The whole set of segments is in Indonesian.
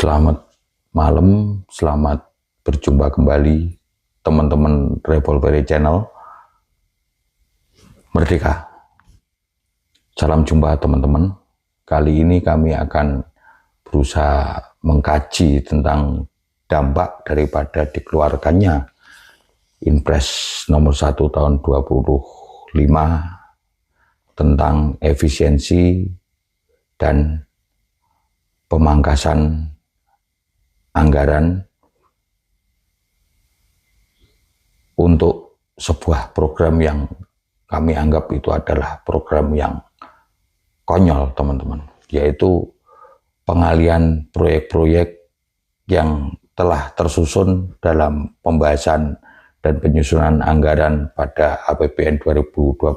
Selamat malam, selamat berjumpa kembali teman-teman Revolveri Channel. Merdeka. Salam jumpa teman-teman. Kali ini kami akan berusaha mengkaji tentang dampak daripada dikeluarkannya Inpres nomor 1 tahun 25 tentang efisiensi dan pemangkasan anggaran untuk sebuah program yang kami anggap itu adalah program yang konyol, teman-teman, yaitu pengalihan proyek-proyek yang telah tersusun dalam pembahasan dan penyusunan anggaran pada APBN 2025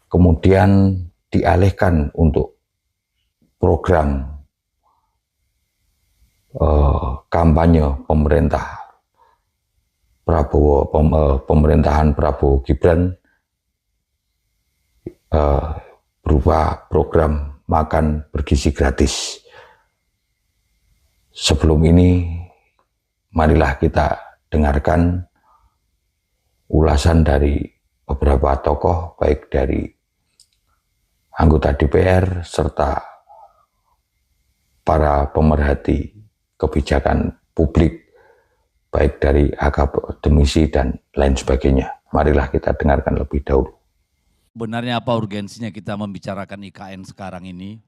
kemudian dialihkan untuk program kampanye pemerintahan Prabowo Gibran berupa program makan bergizi gratis. Sebelum ini, marilah kita dengarkan ulasan dari beberapa tokoh, baik dari anggota DPR serta para pemerhati kebijakan publik, baik dari akademisi dan lain sebagainya. Marilah kita dengarkan lebih dahulu. Benarnya apa urgensinya kita membicarakan IKN sekarang ini?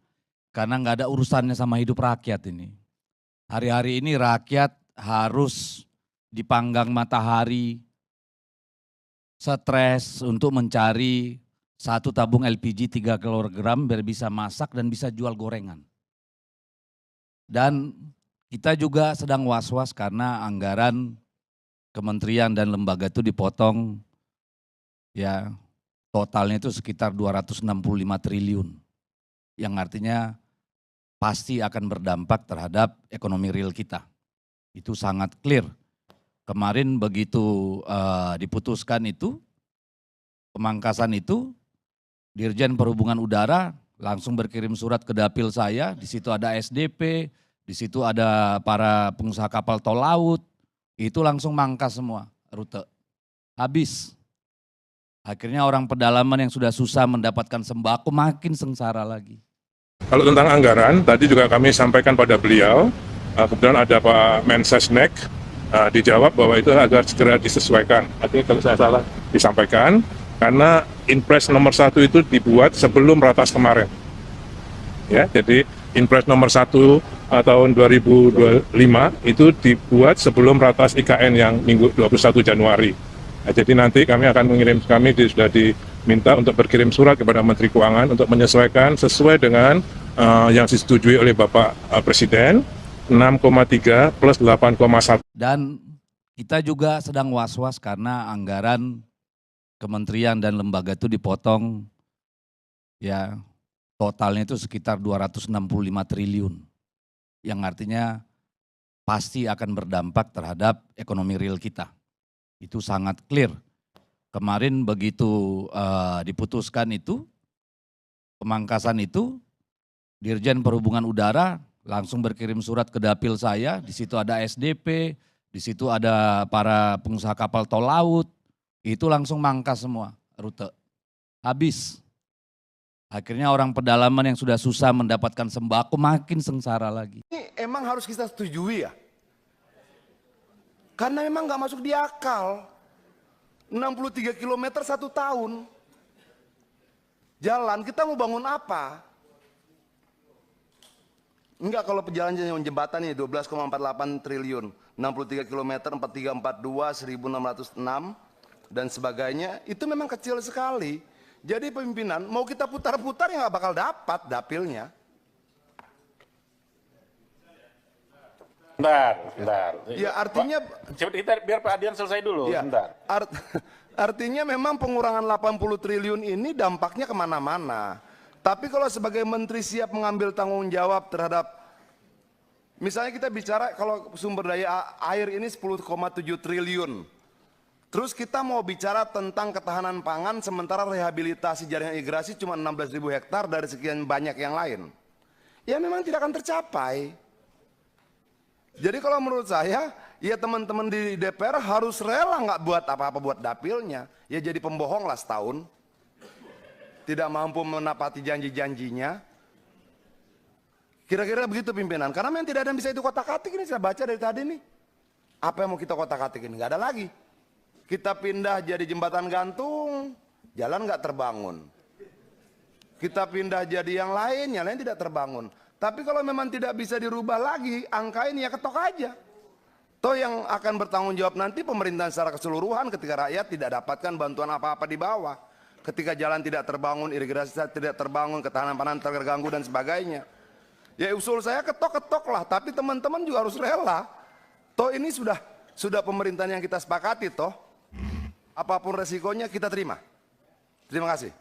Karena nggak ada urusannya sama hidup rakyat ini. Hari-hari ini rakyat harus dipanggang matahari, stres untuk mencari satu tabung LPG 3 kg biar bisa masak dan bisa jual gorengan. Dan kita juga sedang was-was karena anggaran kementerian dan lembaga itu dipotong, ya totalnya itu sekitar 265 triliun. Yang artinya pasti akan berdampak terhadap ekonomi real kita. Itu sangat clear. Kemarin begitu diputuskan itu, pemangkasan itu, Dirjen Perhubungan Udara langsung berkirim surat ke dapil saya, di situ ada SDP, di situ ada para pengusaha kapal tol laut, itu langsung mangkas semua rute. Habis. Akhirnya orang pedalaman yang sudah susah mendapatkan sembako makin sengsara lagi. Kalau tentang anggaran, tadi juga kami sampaikan pada beliau, kemudian ada Pak Mensesnek, dijawab bahwa itu agar segera disesuaikan. Artinya kalau saya salah disampaikan, karena Inpres nomor 1 itu dibuat sebelum ratas kemarin. Ya, jadi Inpres nomor 1 tahun 2025 itu dibuat sebelum ratas IKN yang minggu 21 Januari. Nah, jadi nanti kami sudah diminta untuk berkirim surat kepada Menteri Keuangan untuk menyesuaikan sesuai dengan yang disetujui oleh Bapak Presiden, 6,3 plus 8,1. Dan kita juga sedang was-was karena anggaran kementerian dan lembaga itu dipotong, ya totalnya itu sekitar 265 triliun. Yang artinya pasti akan berdampak terhadap ekonomi real kita. Itu sangat clear. Kemarin begitu diputuskan itu, pemangkasan itu, Dirjen Perhubungan Udara langsung berkirim surat ke dapil saya, di situ ada SDP, di situ ada para pengusaha kapal tol laut, itu langsung mangkas semua rute. Habis. Akhirnya orang pedalaman yang sudah susah mendapatkan sembako makin sengsara lagi. Ini emang harus kita setujui ya. Karena memang nggak masuk di akal. 63 km 1 tahun. Jalan, kita mau bangun apa? Enggak, kalau jalan jembatan ini 12,48 triliun. 63 km, 4342, 1606 dan sebagainya. Itu memang kecil sekali. Jadi pemimpinan mau kita putar-putar ya nggak bakal dapat dapilnya. Bentar. Ya artinya Kita biar Pak Adian selesai dulu. ya, Bentar. artinya memang pengurangan 80 triliun ini dampaknya kemana-mana. Tapi kalau sebagai menteri siap mengambil tanggung jawab terhadap, misalnya kita bicara kalau sumber daya air ini 10,7 triliun. Terus kita mau bicara tentang ketahanan pangan sementara rehabilitasi jaringan irigasi cuma 16.000 hektar dari sekian banyak yang lain. Ya memang tidak akan tercapai. Jadi kalau menurut saya, ya teman-teman di DPR harus rela nggak buat apa-apa buat dapilnya. Ya jadi pembohong lah setahun. Tidak mampu menepati janji-janjinya. Kira-kira begitu pimpinan. Karena memang tidak ada yang bisa itu kotak-katik ini, saya baca dari tadi nih. Apa yang mau kita kotak-katik ini? Nggak ada lagi. Kita pindah jadi jembatan gantung, jalan nggak terbangun. Kita pindah jadi yang lain tidak terbangun. Tapi kalau memang tidak bisa dirubah lagi, angka ini ya ketok aja. Toh yang akan bertanggung jawab nanti pemerintahan secara keseluruhan ketika rakyat tidak dapatkan bantuan apa-apa di bawah. Ketika jalan tidak terbangun, irigasi tidak terbangun, ketahanan pangan terganggu dan sebagainya. Ya usul saya ketok-ketok lah, tapi teman-teman juga harus rela. Toh ini sudah pemerintahan yang kita sepakati toh. Apapun resikonya kita terima. Terima kasih.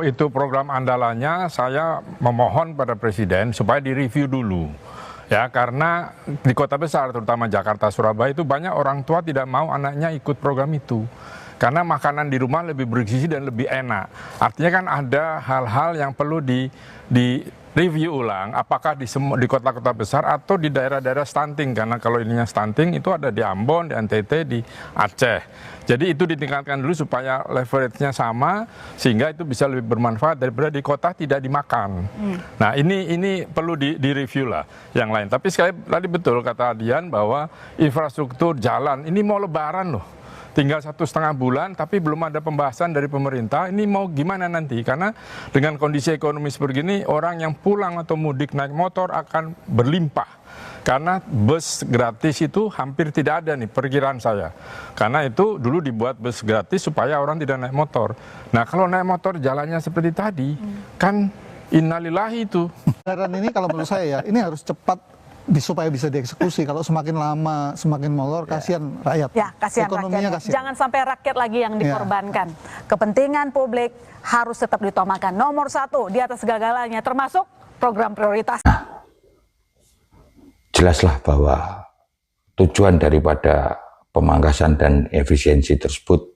Itu program andalannya, saya memohon pada Presiden supaya direview dulu. Ya, karena di kota besar, terutama Jakarta, Surabaya, itu banyak orang tua tidak mau anaknya ikut program itu. Karena makanan di rumah lebih bergizi dan lebih enak. Artinya kan ada hal-hal yang perlu di review ulang, apakah di kota-kota besar atau di daerah-daerah stunting, karena kalau ininya stunting itu ada di Ambon, di NTT, di Aceh. Jadi itu ditingkatkan dulu supaya leverage-nya sama, sehingga itu bisa lebih bermanfaat daripada di kota tidak dimakan. Nah ini perlu direview lah yang lain. Tapi sekali tadi betul kata Adian bahwa infrastruktur jalan, ini mau lebaran loh. Tinggal 1,5 bulan, tapi belum ada pembahasan dari pemerintah, ini mau gimana nanti? Karena dengan kondisi ekonomi seperti ini, orang yang pulang atau mudik naik motor akan berlimpah. Karena bus gratis itu hampir tidak ada nih, perkiraan saya. Karena itu dulu dibuat bus gratis supaya orang tidak naik motor. Nah kalau naik motor jalannya seperti tadi, kan innalillahi itu. Anggaran ini kalau menurut saya ya, ini harus cepat supaya bisa dieksekusi. Kalau semakin lama semakin molor, kasihan rakyat. Ya, kasihan ekonominya rakyat. kasihan. Jangan sampai rakyat lagi yang dikorbankan. Kepentingan publik harus tetap diutamakan. Nomor 1 di atas segala-galanya, termasuk program prioritas. Jelaslah bahwa tujuan daripada pemangkasan dan efisiensi tersebut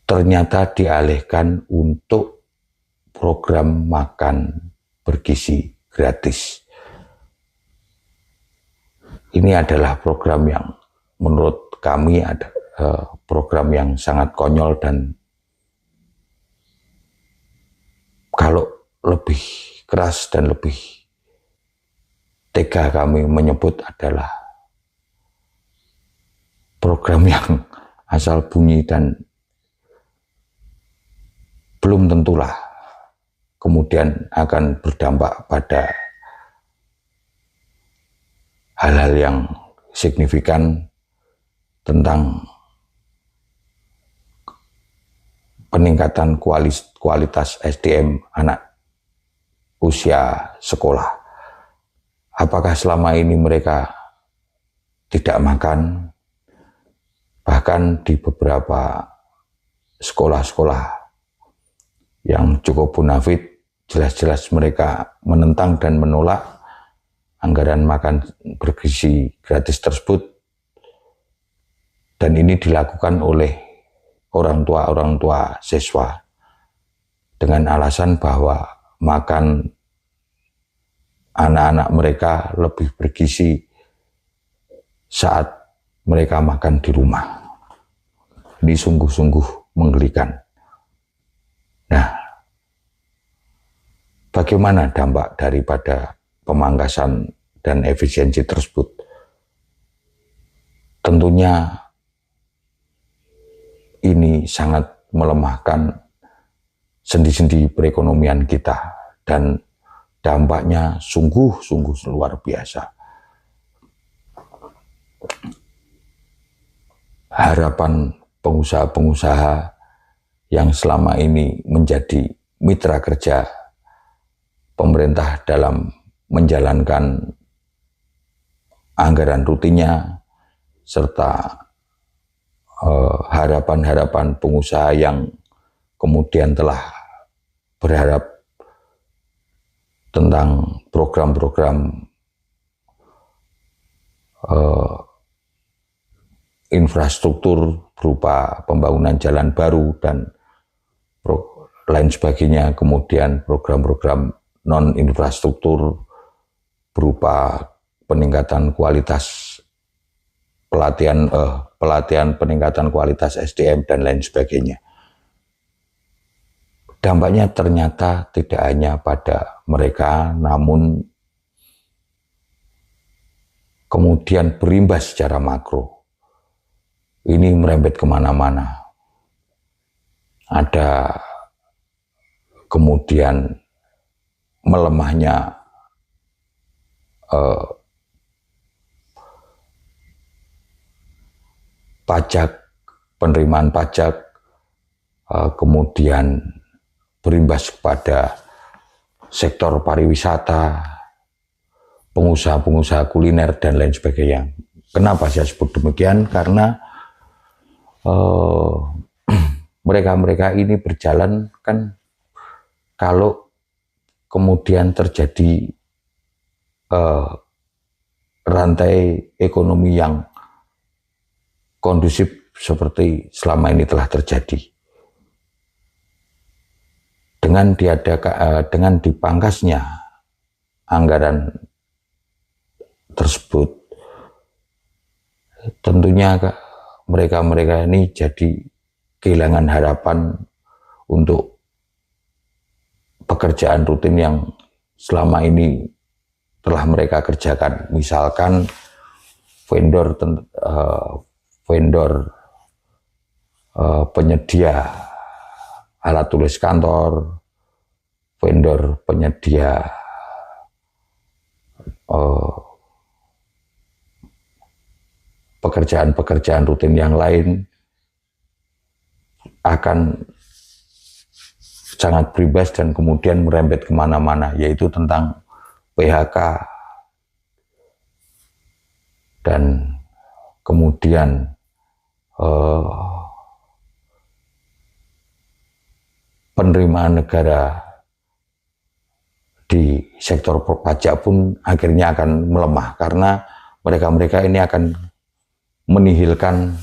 ternyata dialihkan untuk program makan bergizi gratis. Ini adalah program yang menurut kami ada program yang sangat konyol, dan kalau lebih keras dan lebih tega kami menyebut adalah program yang asal bunyi dan belum tentulah kemudian akan berdampak pada hal-hal yang signifikan tentang peningkatan kualitas SDM anak usia sekolah. Apakah selama ini mereka tidak makan? Bahkan di beberapa sekolah-sekolah yang cukup bonafit, jelas-jelas mereka menentang dan menolak anggaran makan bergizi gratis tersebut, dan ini dilakukan oleh orang tua siswa dengan alasan bahwa makan anak-anak mereka lebih bergizi saat mereka makan di rumah. Ini sungguh-sungguh menggelikan. Nah, bagaimana dampak daripada pemangkasan dan efisiensi tersebut? Tentunya ini sangat melemahkan sendi-sendi perekonomian kita, dan dampaknya sungguh-sungguh luar biasa. Harapan pengusaha-pengusaha yang selama ini menjadi mitra kerja pemerintah dalam menjalankan anggaran rutinnya, serta harapan-harapan pengusaha yang kemudian telah berharap tentang program-program infrastruktur berupa pembangunan jalan baru dan lain sebagainya, kemudian program-program non-infrastruktur berupa peningkatan kualitas pelatihan, peningkatan kualitas SDM dan lain sebagainya. Dampaknya ternyata tidak hanya pada mereka, namun kemudian berimbas secara makro. Ini merembet kemana-mana. Ada kemudian melemahnya pajak, penerimaan pajak, kemudian berimbas kepada sektor pariwisata, pengusaha-pengusaha kuliner, dan lain sebagainya. Kenapa saya sebut demikian? Karena mereka-mereka ini berjalan kan, kalau kemudian terjadi rantai ekonomi yang kondusif seperti selama ini telah terjadi, dengan dipangkasnya anggaran tersebut, tentunya mereka-mereka ini jadi kehilangan harapan untuk pekerjaan rutin yang selama ini telah mereka kerjakan. Misalkan vendor penyedia alat tulis kantor, vendor penyedia pekerjaan-pekerjaan rutin yang lain akan sangat berimbas dan kemudian merembet kemana-mana, yaitu tentang PHK dan kemudian penerimaan negara di sektor pajak pun akhirnya akan melemah, karena mereka-mereka ini akan menihilkan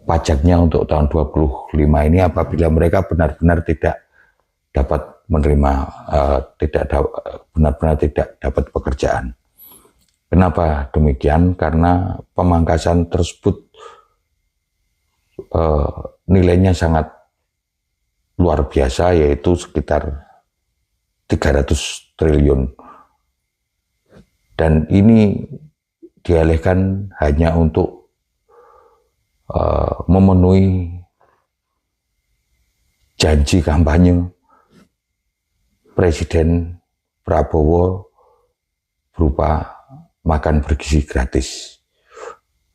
pajaknya untuk tahun 25 ini apabila mereka benar-benar tidak dapat menerima, benar-benar tidak dapat pekerjaan. Kenapa demikian? Karena pemangkasan tersebut nilainya sangat luar biasa, yaitu sekitar 300 triliun. Dan ini dialihkan hanya untuk memenuhi janji kampanye Presiden Prabowo berupa makan bergizi gratis.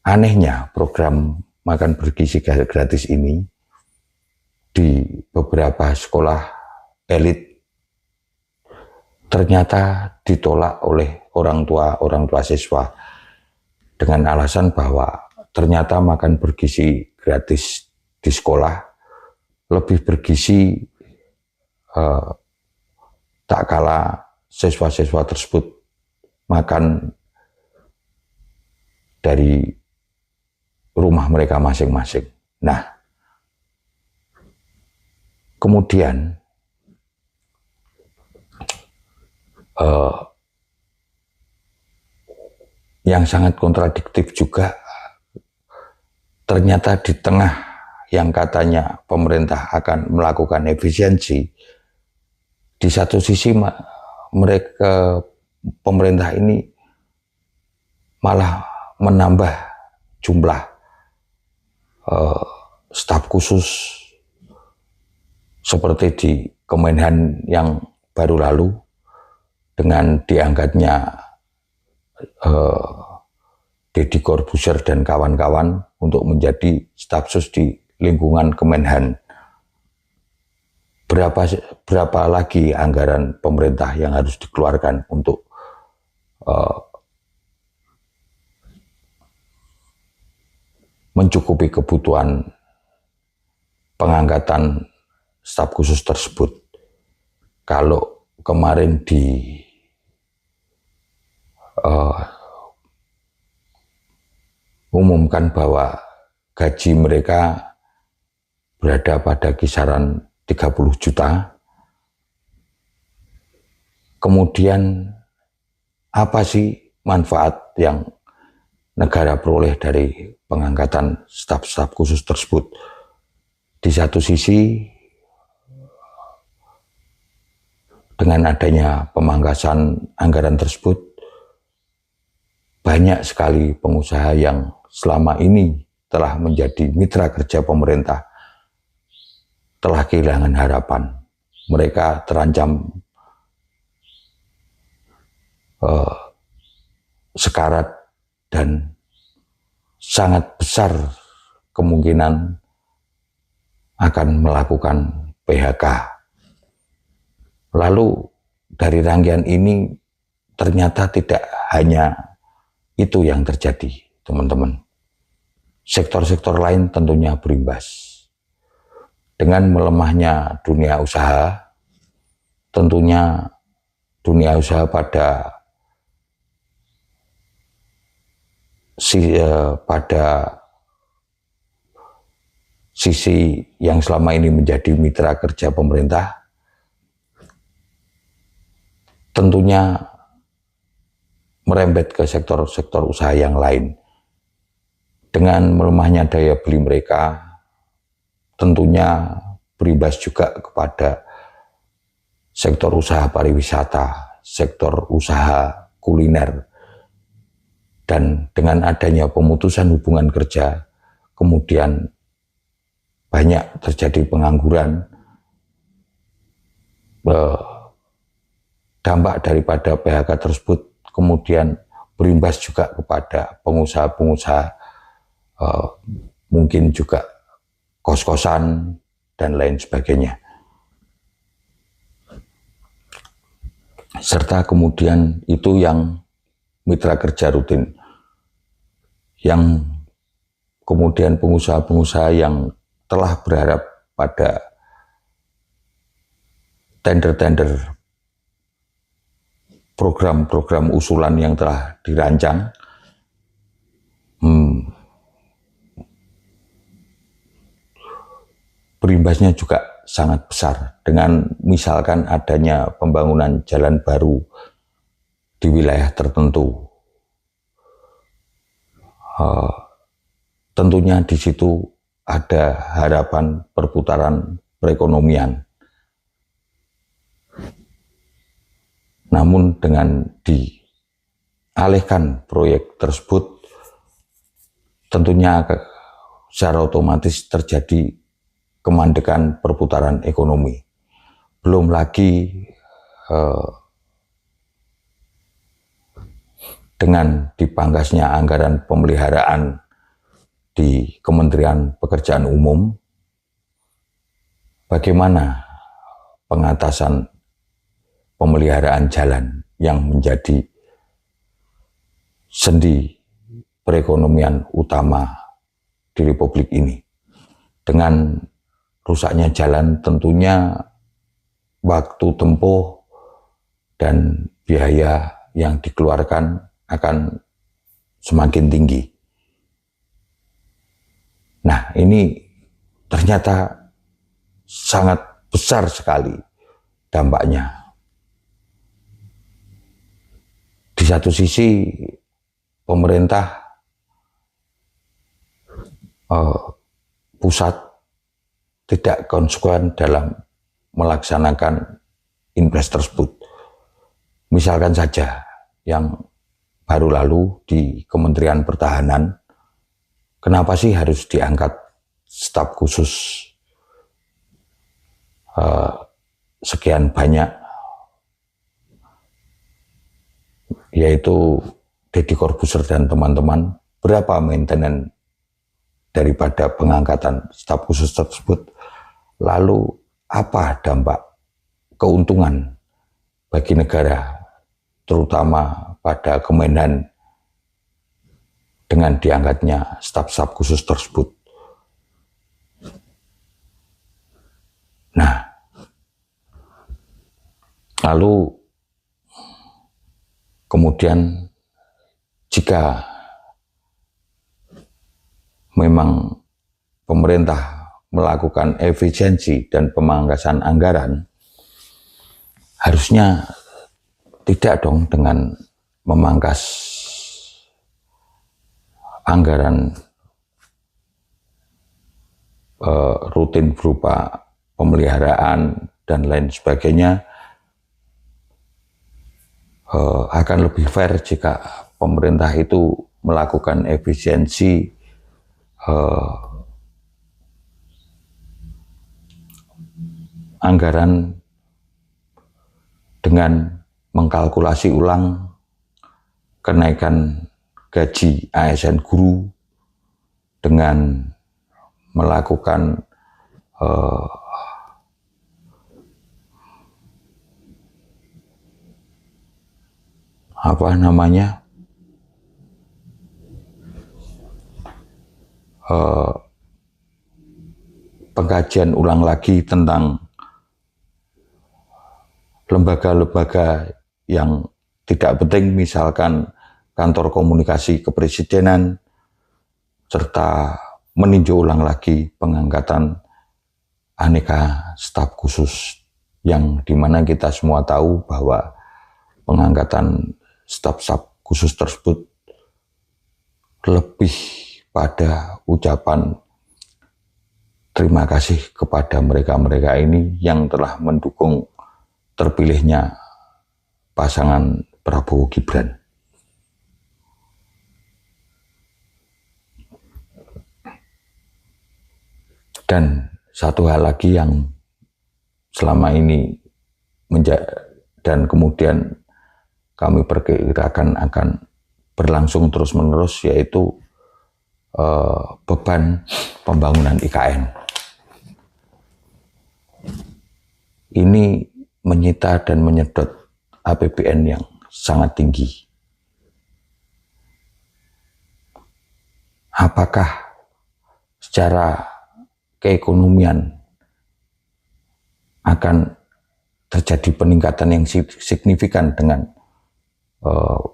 Anehnya, program makan bergizi gratis ini di beberapa sekolah elit ternyata ditolak oleh orang tua siswa dengan alasan bahwa ternyata makan bergizi gratis di sekolah lebih bergizi, tak kala siswa-siswa tersebut makan dari rumah mereka masing-masing. Nah, kemudian yang sangat kontradiktif juga, ternyata di tengah yang katanya pemerintah akan melakukan efisiensi, di satu sisi pemerintah ini malah menambah jumlah staf khusus seperti di Kemenhan yang baru lalu, dengan diangkatnya Deddy Corbuzier dan kawan-kawan untuk menjadi staf sus di lingkungan Kemenhan. Berapa lagi anggaran pemerintah yang harus dikeluarkan untuk mencukupi kebutuhan pengangkatan staf khusus tersebut? Kalau kemarin umumkan bahwa gaji mereka berada pada kisaran 30 juta. Kemudian apa sih manfaat yang negara peroleh dari pengangkatan staf-staf khusus tersebut. Di satu sisi, dengan adanya pemangkasan anggaran tersebut, banyak sekali pengusaha yang selama ini telah menjadi mitra kerja pemerintah telah kehilangan harapan. Mereka terancam sekarat dan sangat besar kemungkinan akan melakukan PHK. Lalu dari rangkaian ini ternyata tidak hanya itu yang terjadi, teman-teman. Sektor-sektor lain tentunya berimbas. Dengan melemahnya dunia usaha, tentunya dunia usaha pada sisi yang selama ini menjadi mitra kerja pemerintah, tentunya merembet ke sektor-sektor usaha yang lain. Dengan melemahnya daya beli mereka, tentunya berimbas juga kepada sektor usaha pariwisata, sektor usaha kuliner, dan dengan adanya pemutusan hubungan kerja, kemudian banyak terjadi pengangguran. Dampak daripada PHK tersebut kemudian berimbas juga kepada pengusaha-pengusaha, mungkin juga kos-kosan dan lain sebagainya. Serta kemudian itu yang mitra kerja rutin, yang kemudian pengusaha-pengusaha yang telah berharap pada tender-tender program-program usulan yang telah dirancang, berimbasnya juga sangat besar. Dengan misalkan adanya pembangunan jalan baru di wilayah tertentu, tentunya di situ ada harapan perputaran perekonomian. Namun dengan dialihkan proyek tersebut, tentunya secara otomatis terjadi kemandekan perputaran ekonomi. Belum lagi dengan dipangkasnya anggaran pemeliharaan di Kementerian Pekerjaan Umum, bagaimana pengatasan pemeliharaan jalan yang menjadi sendi perekonomian utama di Republik ini. Dengan rusaknya jalan, tentunya waktu tempuh dan biaya yang dikeluarkan akan semakin tinggi. Nah, ini ternyata sangat besar sekali dampaknya. Di satu sisi, pemerintah pusat tidak konsekuen dalam melaksanakan impres tersebut. Misalkan saja yang baru lalu di Kementerian Pertahanan, kenapa sih harus diangkat staf khusus sekian banyak, yaitu Deddy Corbuzier dan teman-teman? Berapa maintenance daripada pengangkatan staf khusus tersebut? Lalu apa dampak keuntungan bagi negara, terutama pada Kemenhan, dengan diangkatnya staf-staf khusus tersebut? Nah, lalu kemudian jika memang pemerintah melakukan efisiensi dan pemangkasan anggaran, harusnya tidak dong dengan memangkas anggaran rutin berupa pemeliharaan dan lain sebagainya akan lebih fair jika pemerintah itu melakukan efisiensi anggaran dengan mengkalkulasi ulang kenaikan gaji ASN guru dengan melakukan pengkajian ulang lagi tentang lembaga-lembaga yang tidak penting, misalkan kantor komunikasi kepresidenan, serta meninjau ulang lagi pengangkatan aneka staf khusus, yang dimana kita semua tahu bahwa pengangkatan staf-staf khusus tersebut lebih pada ucapan terima kasih kepada mereka-mereka ini yang telah mendukung terpilihnya pasangan Prabowo Gibran. Dan satu hal lagi yang selama ini dan kemudian kami perkirakan akan berlangsung terus-menerus, yaitu beban pembangunan IKN. Ini menyita dan menyedot APBN yang sangat tinggi. Apakah secara keekonomian akan terjadi peningkatan yang signifikan dengan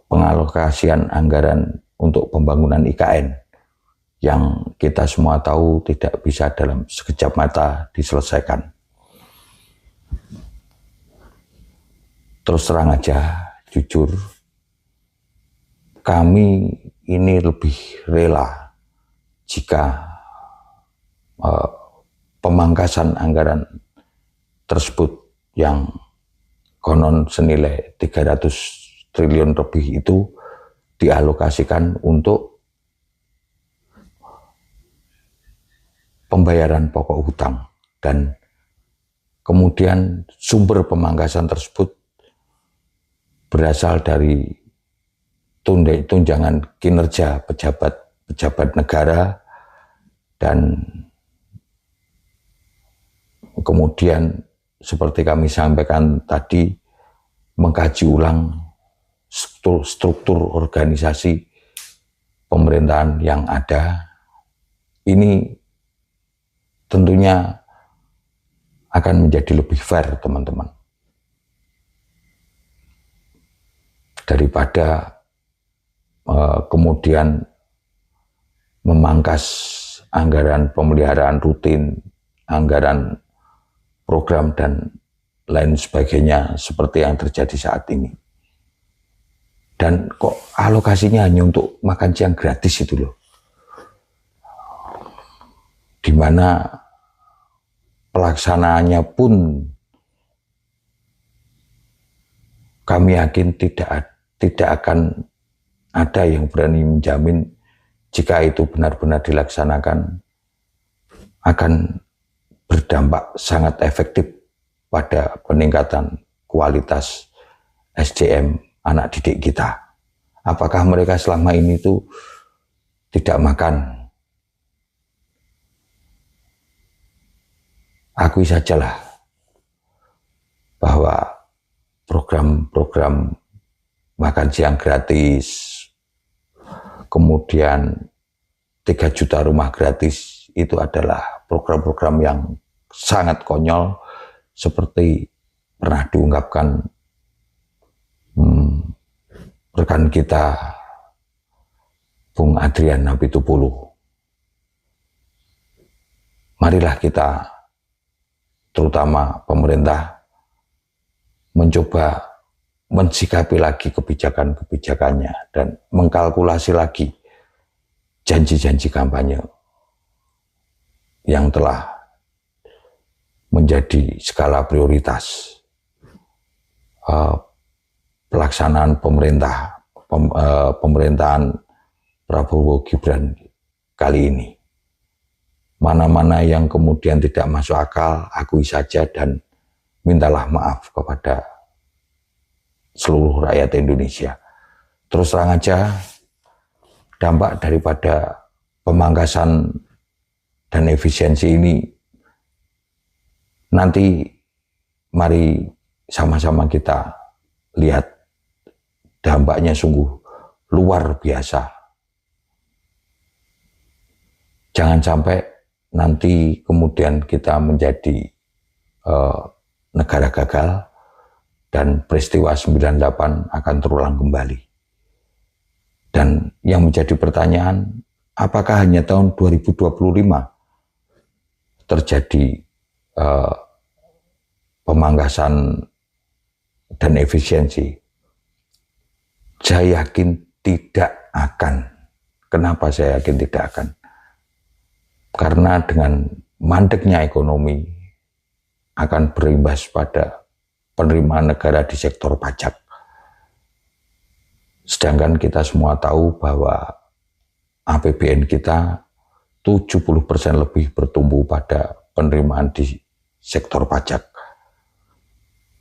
pengalokasian anggaran untuk pembangunan IKN yang kita semua tahu tidak bisa dalam sekejap mata diselesaikan? Terus terang aja, jujur, kami ini lebih rela jika pemangkasan anggaran tersebut yang konon senilai 300 triliun lebih itu dialokasikan untuk pembayaran pokok hutang, dan kemudian sumber pemangkasan tersebut berasal dari tunjangan kinerja pejabat negara, dan kemudian seperti kami sampaikan tadi, mengkaji ulang struktur organisasi pemerintahan yang ada. Ini tentunya akan menjadi lebih fair, teman-teman, daripada kemudian memangkas anggaran pemeliharaan rutin, anggaran program, dan lain sebagainya seperti yang terjadi saat ini. Dan kok alokasinya hanya untuk makan siang gratis itu loh. Dimana pelaksanaannya pun kami yakin tidak akan ada yang berani menjamin jika itu benar-benar dilaksanakan akan berdampak sangat efektif pada peningkatan kualitas SDM anak didik kita. Apakah mereka selama ini tuh tidak makan? Akui sajalah bahwa program-program makan siang gratis, kemudian 3 juta rumah gratis, itu adalah program-program yang sangat konyol, seperti pernah diungkapkan rekan kita Bung Adrian Napitupulu. Marilah kita, terutama pemerintah, mencoba mensikapi lagi kebijakan-kebijakannya dan mengkalkulasi lagi janji-janji kampanye yang telah menjadi skala prioritas pelaksanaan pemerintahan Prabowo Gibran kali ini. Mana-mana yang kemudian tidak masuk akal, akui saja dan mintalah maaf kepada seluruh rakyat Indonesia. Terus terang aja, dampak daripada pemangkasan dan efisiensi ini nanti mari sama-sama kita lihat dampaknya sungguh luar biasa. Jangan sampai nanti kemudian kita menjadi negara gagal dan peristiwa 98 akan terulang kembali. Dan yang menjadi pertanyaan, apakah hanya tahun 2025 terjadi pemangkasan dan efisiensi? Saya yakin tidak akan. Kenapa saya yakin tidak akan? Karena dengan mandeknya ekonomi akan berimbas pada penerimaan negara di sektor pajak. Sedangkan kita semua tahu bahwa APBN kita 70% lebih bertumbuh pada penerimaan di sektor pajak.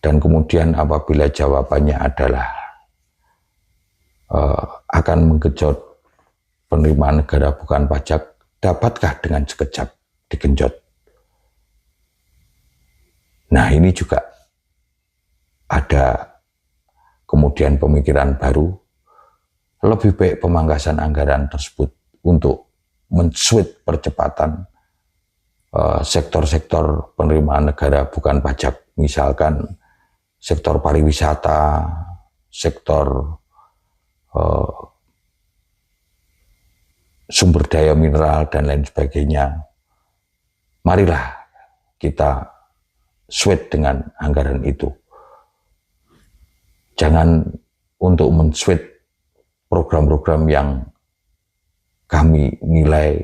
Dan kemudian apabila jawabannya adalah akan menggenjot penerimaan negara bukan pajak, dapatkah dengan sekejap digenjot? Nah, ini juga ada kemudian pemikiran baru, lebih baik pemangkasan anggaran tersebut untuk men-switch percepatan sektor-sektor penerimaan negara bukan pajak, misalkan sektor pariwisata, sektor sumber daya mineral dan lain sebagainya. Marilah kita switch dengan anggaran itu. Jangan untuk men-switch program-program yang kami nilai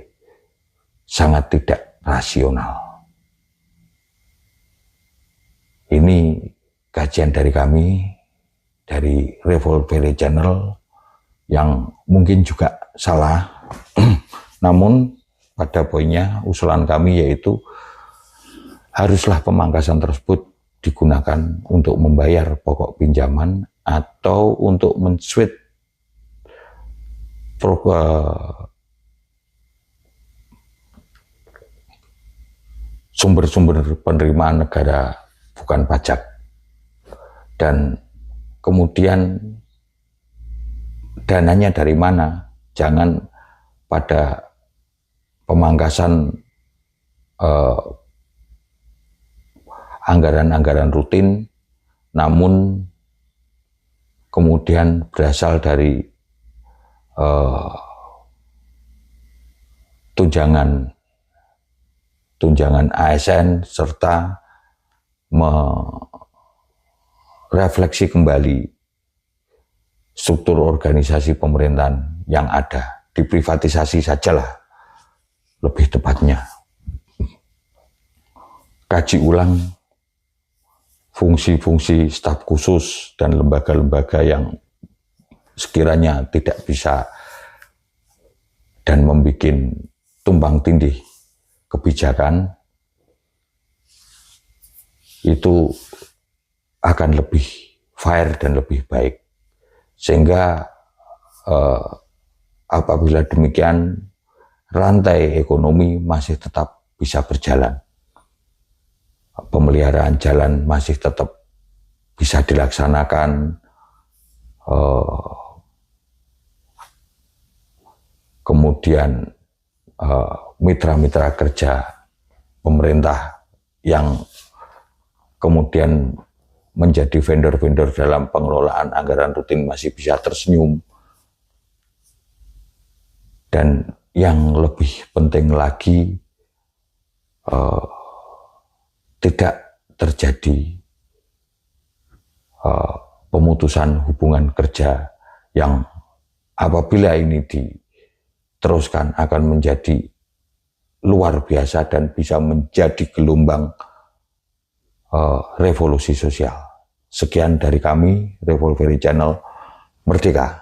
sangat tidak rasional. Ini kajian dari kami, dari Revolver Channel, yang mungkin juga salah. Namun pada poinnya usulan kami yaitu haruslah pemangkasan tersebut digunakan untuk membayar pokok pinjaman atau untuk men-switch sumber-sumber penerimaan negara bukan pajak. Dan kemudian dananya dari mana? Jangan pada pemangkasan anggaran-anggaran rutin, namun kemudian berasal dari tunjangan ASN serta merefleksi kembali struktur organisasi pemerintahan yang ada, diprivatisasi sajalah lebih tepatnya. Kaji ulang fungsi-fungsi staf khusus dan lembaga-lembaga yang sekiranya tidak bisa dan membuat tumbang tindih kebijakan, itu akan lebih fair dan lebih baik. Sehingga apabila demikian, rantai ekonomi masih tetap bisa berjalan. Pemeliharaan jalan masih tetap bisa dilaksanakan, kemudian mitra-mitra kerja pemerintah yang kemudian menjadi vendor-vendor dalam pengelolaan anggaran rutin masih bisa tersenyum. Dan yang lebih penting lagi, tidak terjadi pemutusan hubungan kerja yang apabila ini teruskan akan menjadi luar biasa dan bisa menjadi gelombang revolusi sosial. Sekian dari kami, Revolveri Channel Merdeka.